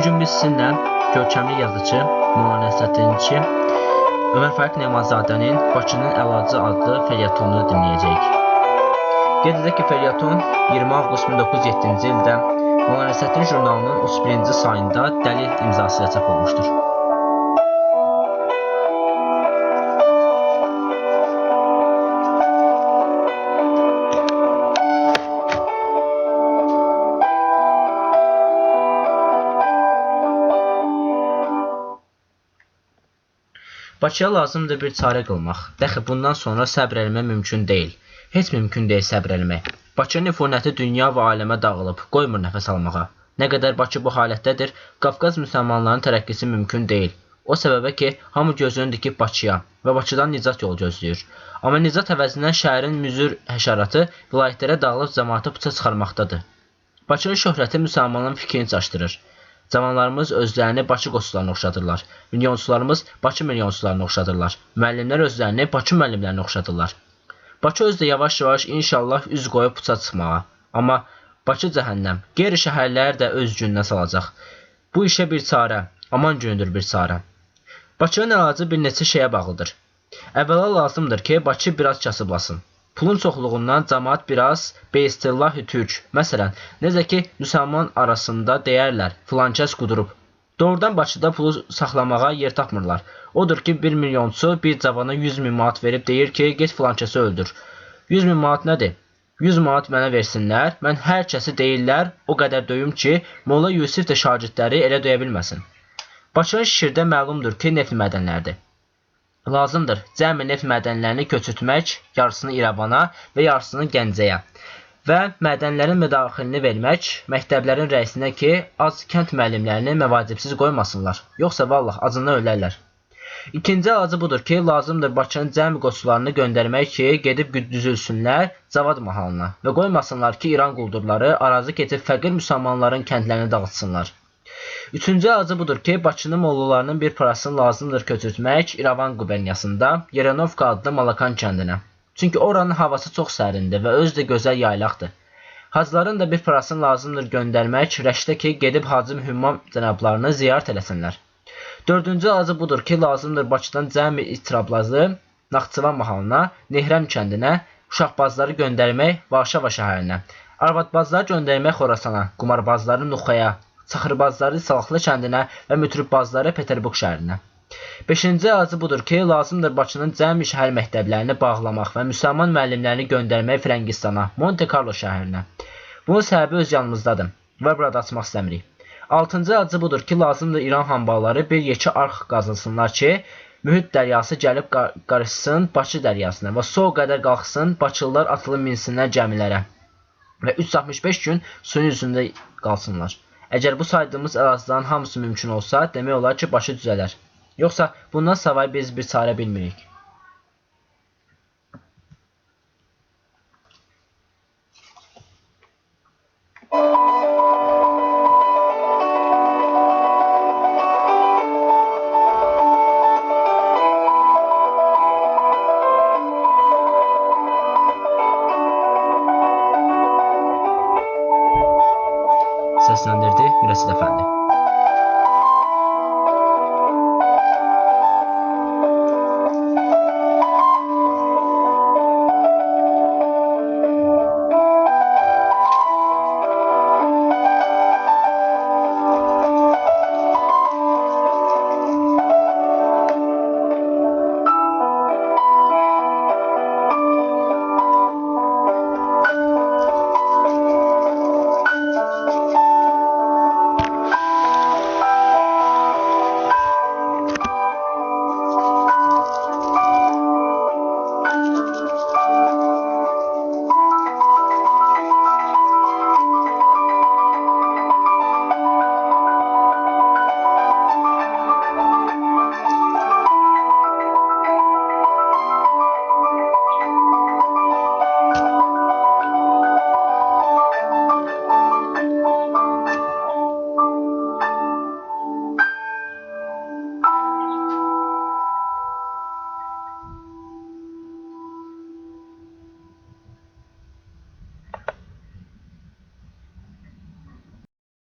Bugün biz sizinlə görkəmli yazıcı, mühəndisatçı Ömər Fərid Nemazadənin Bakının Əlacı adlı felyetonunu dinləyəcəyik. Qeyd edək ki, felyeton 20 avqust 1907-ci ildə Mühəndisatçı jurnalının 31-ci sayında dəlil imzası ilə çap olmuşdur. Bakıya lazımdır bir çarə qılmaq. Dəxi bundan sonra səbr eləmək mümkün deyil. Heç mümkün deyil səbr eləmək. Bakının nüfunəti dünya və aləmə dağılıb, qoymur nəfəs almağa. Nə qədər Bakı bu halətdədir, Qafqaz müsəlmanlarının tərəqqisi mümkün deyil. O səbəbə ki, hamı gözünü dikib Bakıya və Bakıdan nicat yolu gözləyir. Amma nicat əvəzindən şəhərin müzür həşəratı vilayətlərə dağılıb cəmaatı puça çıxarmaqdadır. Bakının şöhrəti müsəlmanların fikrini çaşdırır. Cavanlarımız özlərini Bakı qoçularına oxşadırlar. Milyonçularımız Bakı milyonçularına oxşadırlar. Müəllimlər özlərini Bakı müəllimlərinə oxşadırlar. Bakı özü də yavaş-yavaş inşallah üz qoyub puça çıxmağa. Amma Bakı cəhənnəm. Qeyri şəhərlər də öz gününə salacaq. Bu işə bir çarə, aman günüdür bir çarə. Bakının əlacı bir neçə şeyə bağlıdır. Əvvəla lazımdır ki, Bakı biraz kasıblasın. Pulun çoxluğundan cəmaat biraz beystillahi türk. Məsələn, necə ki, müsəlman arasında deyərlər, filankəs qudurub. Doğrudan Bakıda pulu saxlamağa yer tapmırlar. Odur ki, bir milyonçu bir cavana 100 min manat verib deyir ki, get filankəsi öldür. 100 min manat nədir? 100 manat mənə versinlər, mən hər kəsi deyirlər, o qədər döyüm ki, Molla Yusif də şagirdləri elə döyə bilməsin. Bakının şişirdə məlumdur ki, neft mədənlərdir. Lazımdır cəmi neft mədənlərini köçürtmək, yarısını İrəvana və yarısını Gəncəyə və mədənlərin müdaxilini vermək məktəblərin rəisinə ki, az kənd müəllimlərini məvacibsiz qoymasınlar, yoxsa vallah acından ölərlər. İkinci əlacı budur ki, lazımdır Bakının cəmi qoçularını göndərmək ki, gedib düzülsünlər Cavad mahalına və qoymasınlar ki, İran quldurları arazı keçib fəqir müsəlmanların kəndlərini dağıtsınlar. Üçüncü əlacı budur ki, Bakının mollalarının bir parasını lazımdır köçürtmək İrəvan quberniyasında Yerenovka adlı Malakan kəndinə. Çünki oranın havası çox sərindir və özü də gözəl yaylaqdır. Hacıların da bir parasını lazımdır göndərmək Rəşdə ki, gedib Hacı Mühümmam cənablarını ziyarət eləsinlər. Dördüncü əlacı budur ki, lazımdır Bakıdan cəmi İtirablazı Naxçıvan mahalına, Nehrəm kəndinə, uşaqbazları göndərmək Varşava şəhərinə, arvadbazları göndərmək Xorasana, qumarbazları Nuxaya, Çaxırbazları Salxlı kəndinə və mütrübbazları Peterburq şəhərinə. Beşinci əlacı budur ki, lazımdır Bakının cəmi şəhər məktəblərini bağlamaq və müsəlman müəllimlərini göndərmək Frəngistana, Monte Carlo şəhərinə. Bunun səbəbi öz yanımızdadır və burada açmaq istəmirik. Altıncı əlacı budur ki, lazımdır İran hambalları bir yekə arx qazılsınlar ki, Mühit dəryası gəlib qarışsın Bakı dəryasına və sol qədər qalxsın, Bakılılar atılıb minsinlər gəmilərə və 365 gün suyun üzündə qalsınlar. Əgər bu saydığımız əlacların hamısı mümkün olsa, demək olar ki, Bakı düzələr. Yoxsa bundan savayı biz bir çarə bilmirik.